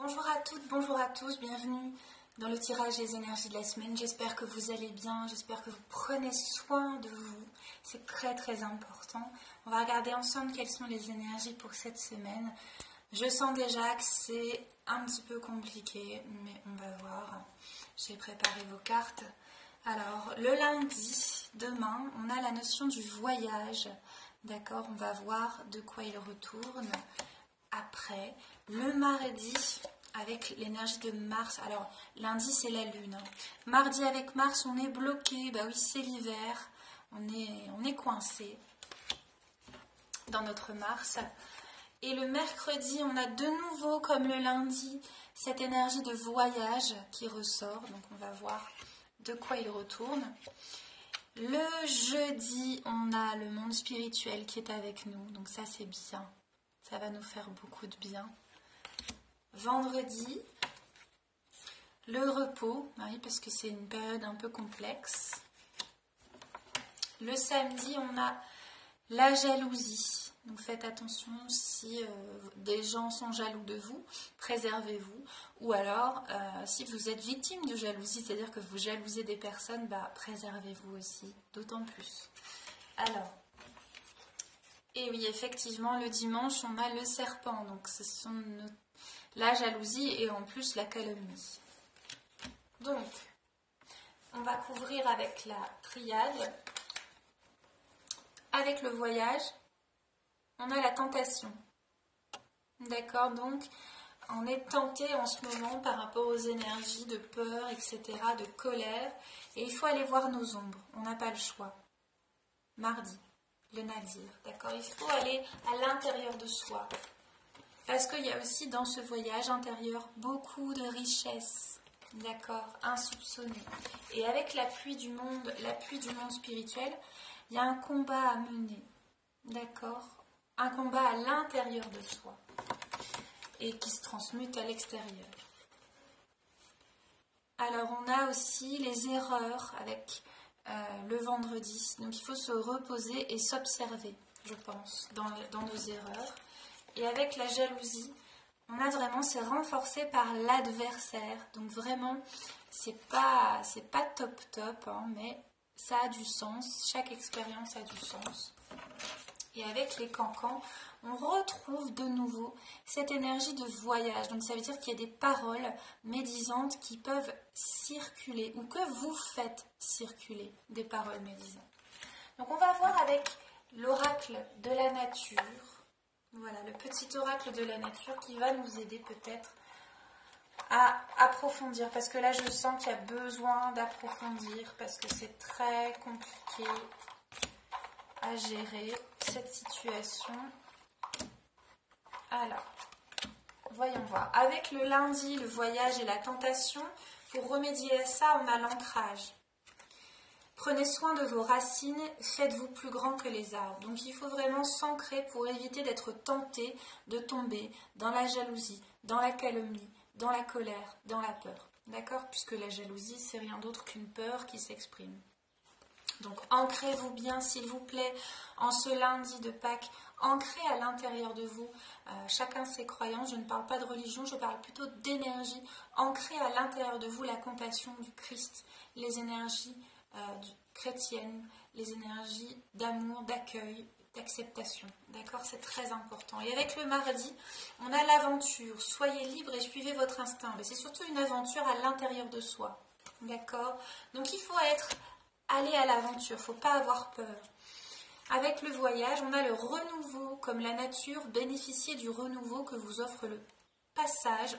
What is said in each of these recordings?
Bonjour à toutes, bonjour à tous, bienvenue dans le tirage des énergies de la semaine. J'espère que vous allez bien, j'espère que vous prenez soin de vous. C'est très très important. On va regarder ensemble quelles sont les énergies pour cette semaine. Je sens déjà que c'est un petit peu compliqué, mais on va voir. J'ai préparé vos cartes. Alors, le lundi, demain, on a la notion du voyage. D'accord, on va voir de quoi il retourne. Après, le mardi, avec l'énergie de Mars. Alors, lundi, c'est la Lune. Mardi, avec Mars, on est bloqué. Bah oui, c'est l'hiver. On est coincé dans notre Mars. Et le mercredi, on a de nouveau, comme le lundi, cette énergie de voyage qui ressort. Donc, on va voir de quoi il retourne. Le jeudi, on a le monde spirituel qui est avec nous. Donc, ça, c'est bien. Ça va nous faire beaucoup de bien. Vendredi, le repos, oui, parce que c'est une période un peu complexe. Le samedi, on a la jalousie. Donc faites attention si des gens sont jaloux de vous, préservez-vous. Ou alors, si vous êtes victime de jalousie, c'est-à-dire que vous jalousez des personnes, bah, préservez-vous aussi, d'autant plus. Alors, et oui, effectivement, le dimanche, on a le serpent. Donc ce sont la jalousie et en plus la calomnie. Donc, on va couvrir avec la triade. Avec le voyage, on a la tentation. D'accord, donc on est tenté en ce moment par rapport aux énergies de peur, etc., de colère. Et il faut aller voir nos ombres. On n'a pas le choix. Mardi, le nadir. D'accord, il faut aller à l'intérieur de soi. Parce qu'il y a aussi dans ce voyage intérieur beaucoup de richesses, d'accord, insoupçonnées. Et avec l'appui du monde spirituel, il y a un combat à mener, d'accord, un combat à l'intérieur de soi et qui se transmute à l'extérieur. Alors on a aussi les erreurs avec le vendredi, donc il faut se reposer et s'observer, je pense, dans nos erreurs. Et avec la jalousie, on a vraiment, c'est renforcé par l'adversaire. Donc vraiment, c'est pas top, hein, mais ça a du sens. Chaque expérience a du sens. Et avec les cancans, on retrouve de nouveau cette énergie de voyage. Donc ça veut dire qu'il y a des paroles médisantes qui peuvent circuler ou que vous faites circuler des paroles médisantes. Donc on va voir avec l'oracle de la nature. Voilà, le petit oracle de la nature qui va nous aider peut-être à approfondir. Parce que là, je sens qu'il y a besoin d'approfondir parce que c'est très compliqué à gérer cette situation. Alors, voyons voir. Avec le lundi, le voyage et la tentation, pour remédier à ça, on a l'ancrage. Prenez soin de vos racines, faites-vous plus grand que les arbres. Donc il faut vraiment s'ancrer pour éviter d'être tenté de tomber dans la jalousie, dans la calomnie, dans la colère, dans la peur. D'accord? Puisque la jalousie, c'est rien d'autre qu'une peur qui s'exprime. Donc ancrez-vous bien, s'il vous plaît, en ce lundi de Pâques. Ancrez à l'intérieur de vous, chacun ses croyances. Je ne parle pas de religion, je parle plutôt d'énergie. Ancrez à l'intérieur de vous la compassion du Christ, les énergies chrétienne, les énergies d'amour, d'accueil, d'acceptation. D'accord, c'est très important. Et avec le mardi, on a l'aventure. Soyez libre et suivez votre instinct. Mais c'est surtout une aventure à l'intérieur de soi. D'accord, donc il faut aller à l'aventure, il ne faut pas avoir peur. Avec le voyage, on a le renouveau, comme la nature, bénéficiez du renouveau que vous offre le passage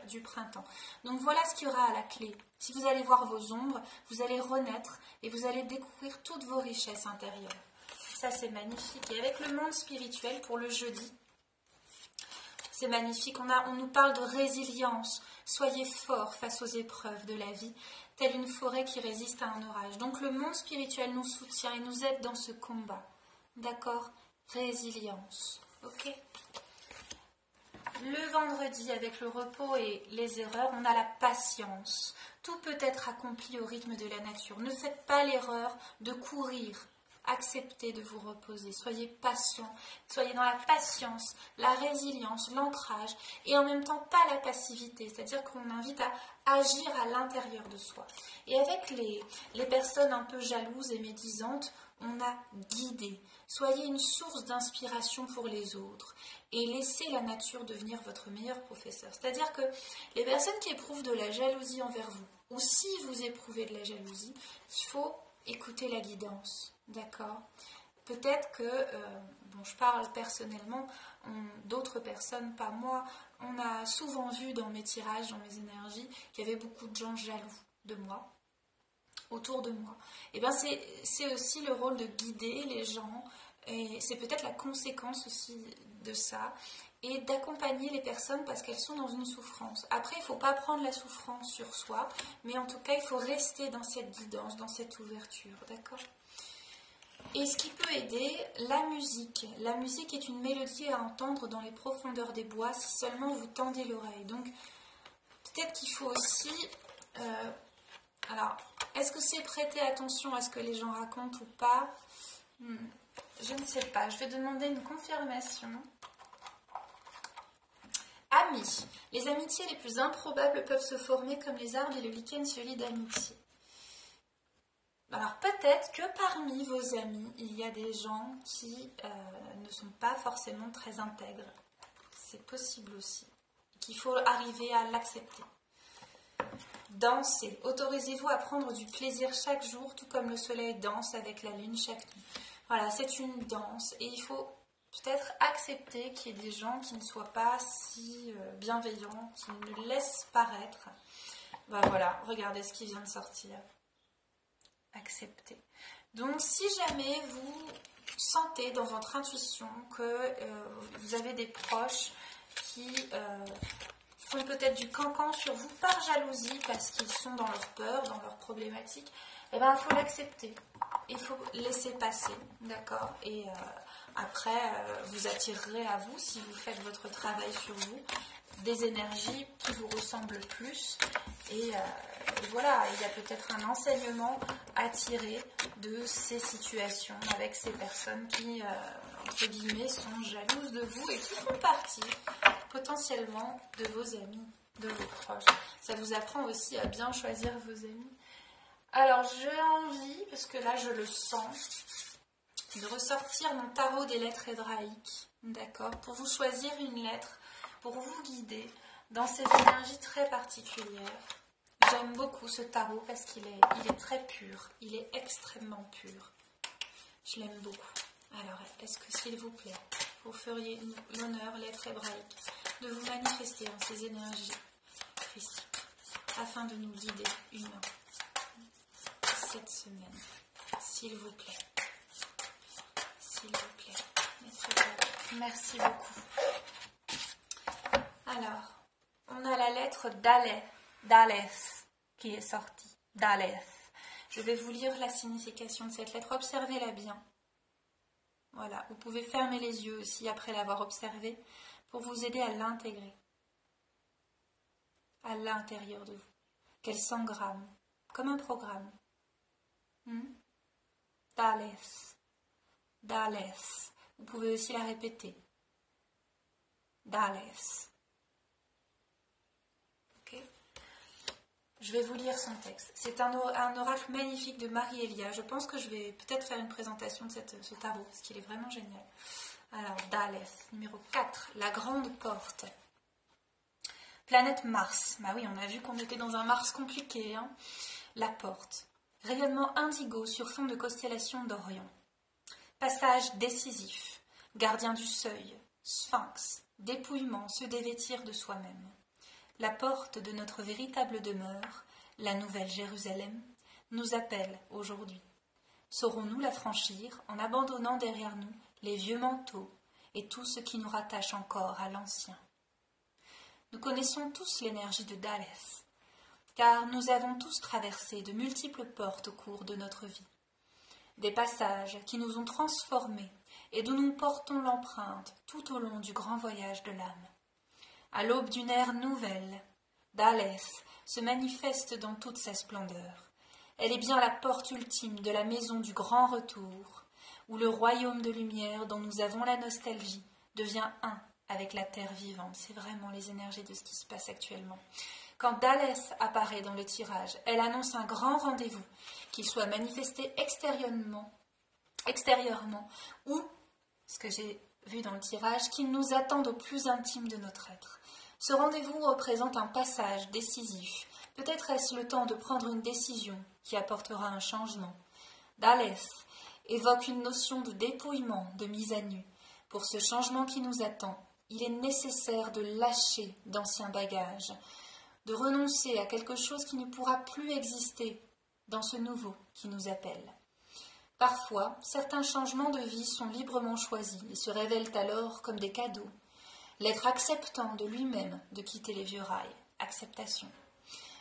du printemps. Donc voilà ce qu'il y aura à la clé. Si vous allez voir vos ombres, vous allez renaître et vous allez découvrir toutes vos richesses intérieures. Ça, c'est magnifique. Et avec le monde spirituel, pour le jeudi, c'est magnifique. On nous parle de résilience. Soyez forts face aux épreuves de la vie, telle une forêt qui résiste à un orage. Donc le monde spirituel nous soutient et nous aide dans ce combat. D'accord? Résilience. Ok? Le vendredi, avec le repos et les erreurs, on a la patience. Tout peut être accompli au rythme de la nature. Ne faites pas l'erreur de courir acceptez de vous reposer, soyez patient, soyez dans la patience, la résilience, l'ancrage, et en même temps pas la passivité, c'est-à-dire qu'on invite à agir à l'intérieur de soi. Et avec les personnes un peu jalouses et médisantes, on a guidé. Soyez une source d'inspiration pour les autres et laissez la nature devenir votre meilleur professeur. C'est-à-dire que les personnes qui éprouvent de la jalousie envers vous, ou si vous éprouvez de la jalousie, il faut écouter la guidance, d'accord? Peut-être que, je parle personnellement, d'autres personnes, pas moi, on a souvent vu dans mes tirages, dans mes énergies, qu'il y avait beaucoup de gens jaloux de moi, autour de moi. Et bien c'est aussi le rôle de guider les gens, et c'est peut-être la conséquence aussi de ça, et d'accompagner les personnes parce qu'elles sont dans une souffrance. Après, il ne faut pas prendre la souffrance sur soi, mais en tout cas, il faut rester dans cette guidance, dans cette ouverture, d'accord? Et ce qui peut aider, la musique. La musique est une mélodie à entendre dans les profondeurs des bois si seulement vous tendez l'oreille. Donc, peut-être qu'il faut aussi... alors, est-ce que c'est prêter attention à ce que les gens racontent ou pas? Je ne sais pas. Je vais demander une confirmation. Amis. Les amitiés les plus improbables peuvent se former comme les arbres et le lichen se lient d'amitié. Alors peut-être que parmi vos amis, il y a des gens qui ne sont pas forcément très intègres. C'est possible aussi. Qu'il faut arriver à l'accepter. Dansez. Autorisez-vous à prendre du plaisir chaque jour, tout comme le soleil danse avec la lune chaque nuit. Voilà, c'est une danse et il faut peut-être accepter qu'il y ait des gens qui ne soient pas si bienveillants, qui ne laissent paraître. Ben voilà, regardez ce qui vient de sortir. Accepter. Donc si jamais vous sentez dans votre intuition que vous avez des proches qui font peut-être du cancan sur vous par jalousie parce qu'ils sont dans leur peur, dans leurs problématiques, eh bien il faut l'accepter. Il faut laisser passer, d'accord? Et après, vous attirerez à vous, si vous faites votre travail sur vous, des énergies qui vous ressemblent plus. Et voilà, il y a peut-être un enseignement à tirer de ces situations avec ces personnes qui, entre guillemets, sont jalouses de vous et qui font partie potentiellement de vos amis, de vos proches. Ça vous apprend aussi à bien choisir vos amis. Alors, j'ai envie, parce que là je le sens, de ressortir mon tarot des lettres hébraïques, d'accord, pour vous choisir une lettre, pour vous guider dans ces énergies très particulières. J'aime beaucoup ce tarot parce qu'il est très pur, il est extrêmement pur. Je l'aime beaucoup. Alors, est-ce que s'il vous plaît, vous feriez l'honneur, lettre hébraïque, de vous manifester dans ces énergies christiques, afin de nous guider une cette semaine, s'il vous plaît. S'il vous plaît. Merci beaucoup. Alors, on a la lettre d'Alès qui est sortie. D'Alès. Je vais vous lire la signification de cette lettre. Observez-la bien. Voilà, vous pouvez fermer les yeux aussi après l'avoir observée pour vous aider à l'intégrer. À l'intérieur de vous. Qu'elle s'engramme, comme un programme. D'Alès. D'Alès. Vous pouvez aussi la répéter. D'Alès. Ok. Je vais vous lire son texte. C'est un oracle magnifique de Marie-Elia. Je pense que je vais peut-être faire une présentation de ce tarot, parce qu'il est vraiment génial. Alors, D'Alès, numéro 4, la grande porte. Planète Mars. Bah oui, on a vu qu'on était dans un Mars compliqué. Hein. La porte. Rayonnement indigo sur fond de constellation d'Orion. Passage décisif. Gardien du seuil. Sphinx. Dépouillement, se dévêtir de soi-même. La porte de notre véritable demeure, la nouvelle Jérusalem, nous appelle aujourd'hui. Saurons-nous la franchir en abandonnant derrière nous les vieux manteaux et tout ce qui nous rattache encore à l'ancien? Nous connaissons tous l'énergie de D'Alès, car nous avons tous traversé de multiples portes au cours de notre vie. Des passages qui nous ont transformés et d'où nous portons l'empreinte tout au long du grand voyage de l'âme. À l'aube d'une ère nouvelle, D'Alès se manifeste dans toute sa splendeur. Elle est bien la porte ultime de la maison du grand retour, où le royaume de lumière dont nous avons la nostalgie devient un avec la terre vivante. C'est vraiment les énergies de ce qui se passe actuellement. Quand Dhalès apparaît dans le tirage, elle annonce un grand rendez-vous, qu'il soit manifesté extérieurement ou, ce que j'ai vu dans le tirage, qu'il nous attende au plus intime de notre être. Ce rendez-vous représente un passage décisif. Peut-être est-ce le temps de prendre une décision qui apportera un changement. Dhalès évoque une notion de dépouillement, de mise à nu. Pour ce changement qui nous attend, il est nécessaire de lâcher d'anciens bagages, de renoncer à quelque chose qui ne pourra plus exister dans ce nouveau qui nous appelle. Parfois, certains changements de vie sont librement choisis et se révèlent alors comme des cadeaux. L'être acceptant de lui-même de quitter les vieux rails, acceptation.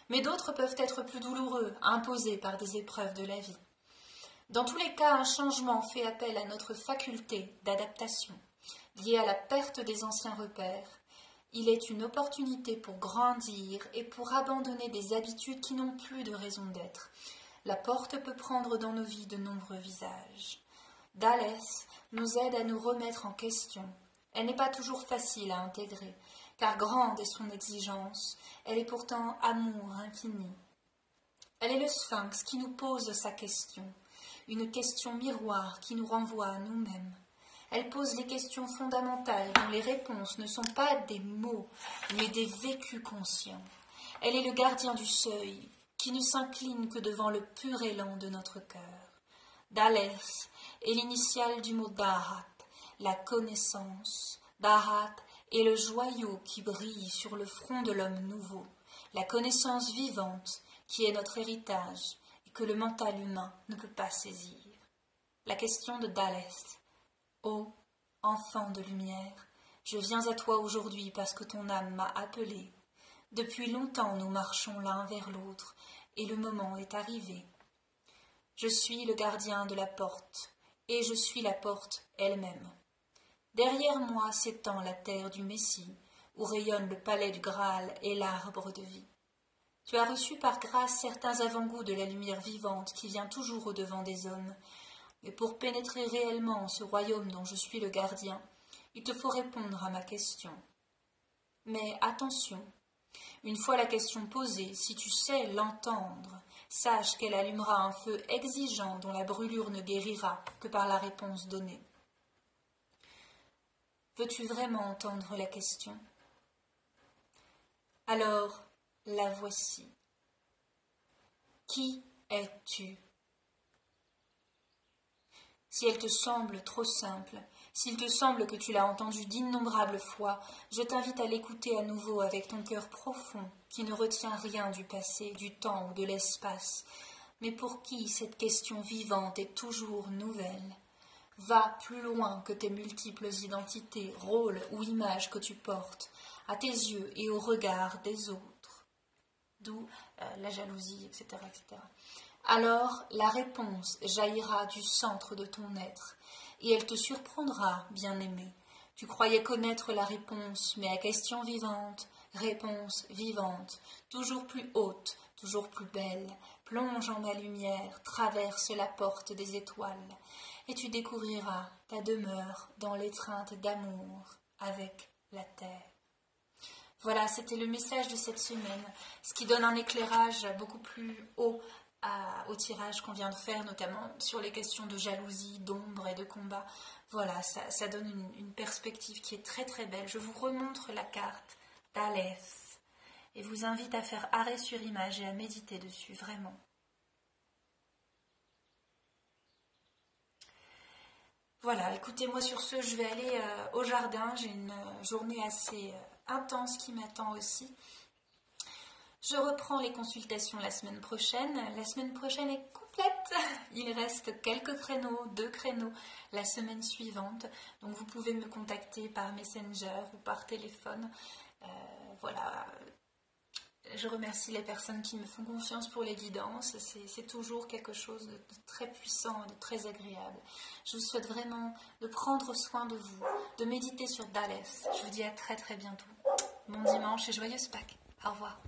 Mais d'autres peuvent être plus douloureux, imposés par des épreuves de la vie. Dans tous les cas, un changement fait appel à notre faculté d'adaptation, liée à la perte des anciens repères. Il est une opportunité pour grandir et pour abandonner des habitudes qui n'ont plus de raison d'être. La porte peut prendre dans nos vies de nombreux visages. Dhalès nous aide à nous remettre en question. Elle n'est pas toujours facile à intégrer, car grande est son exigence, elle est pourtant amour infini. Elle est le sphinx qui nous pose sa question, une question miroir qui nous renvoie à nous-mêmes. Elle pose les questions fondamentales dont les réponses ne sont pas des mots, mais des vécus conscients. Elle est le gardien du seuil, qui ne s'incline que devant le pur élan de notre cœur. Dhalès est l'initiale du mot Dharat, la connaissance. Dharat est le joyau qui brille sur le front de l'homme nouveau, la connaissance vivante qui est notre héritage et que le mental humain ne peut pas saisir. La question de Dhalès. Ô enfant de lumière, je viens à toi aujourd'hui parce que ton âme m'a appelé. Depuis longtemps nous marchons l'un vers l'autre, et le moment est arrivé. Je suis le gardien de la porte, et je suis la porte elle-même. Derrière moi s'étend la terre du Messie, où rayonne le palais du Graal et l'arbre de vie. Tu as reçu par grâce certains avant-goûts de la lumière vivante qui vient toujours au-devant des hommes, et pour pénétrer réellement en ce royaume dont je suis le gardien, il te faut répondre à ma question. Mais attention, une fois la question posée, si tu sais l'entendre, sache qu'elle allumera un feu exigeant dont la brûlure ne guérira que par la réponse donnée. Veux-tu vraiment entendre la question? Alors, la voici. Qui es-tu? Si elle te semble trop simple, s'il te semble que tu l'as entendue d'innombrables fois, je t'invite à l'écouter à nouveau avec ton cœur profond, qui ne retient rien du passé, du temps ou de l'espace, mais pour qui cette question vivante est toujours nouvelle. Va plus loin que tes multiples identités, rôles ou images que tu portes, à tes yeux et au regard des autres. D'où la jalousie, etc., etc. Alors la réponse jaillira du centre de ton être, et elle te surprendra, bien-aimé. Tu croyais connaître la réponse, mais à question vivante, réponse vivante, toujours plus haute, toujours plus belle, plonge en ma lumière, traverse la porte des étoiles, et tu découvriras ta demeure dans l'étreinte d'amour avec la terre. Voilà, c'était le message de cette semaine, ce qui donne un éclairage beaucoup plus haut au tirage qu'on vient de faire, notamment sur les questions de jalousie, d'ombre et de combat. Voilà, ça donne une perspective qui est très très belle. Je vous remontre la carte d'Aleph et vous invite à faire arrêt sur image et à méditer dessus, vraiment. Voilà, écoutez, moi sur ce, je vais aller au jardin. J'ai une journée assez intense qui m'attend aussi. Je reprends les consultations la semaine prochaine. La semaine prochaine est complète. Il reste quelques créneaux, 2 créneaux la semaine suivante. Donc vous pouvez me contacter par Messenger ou par téléphone. Voilà. Je remercie les personnes qui me font confiance pour les guidances. C'est toujours quelque chose de très puissant, de très agréable. Je vous souhaite vraiment de prendre soin de vous, de méditer sur Dhalès. Je vous dis à très très bientôt. Bon dimanche et joyeuse Pâques. Au revoir.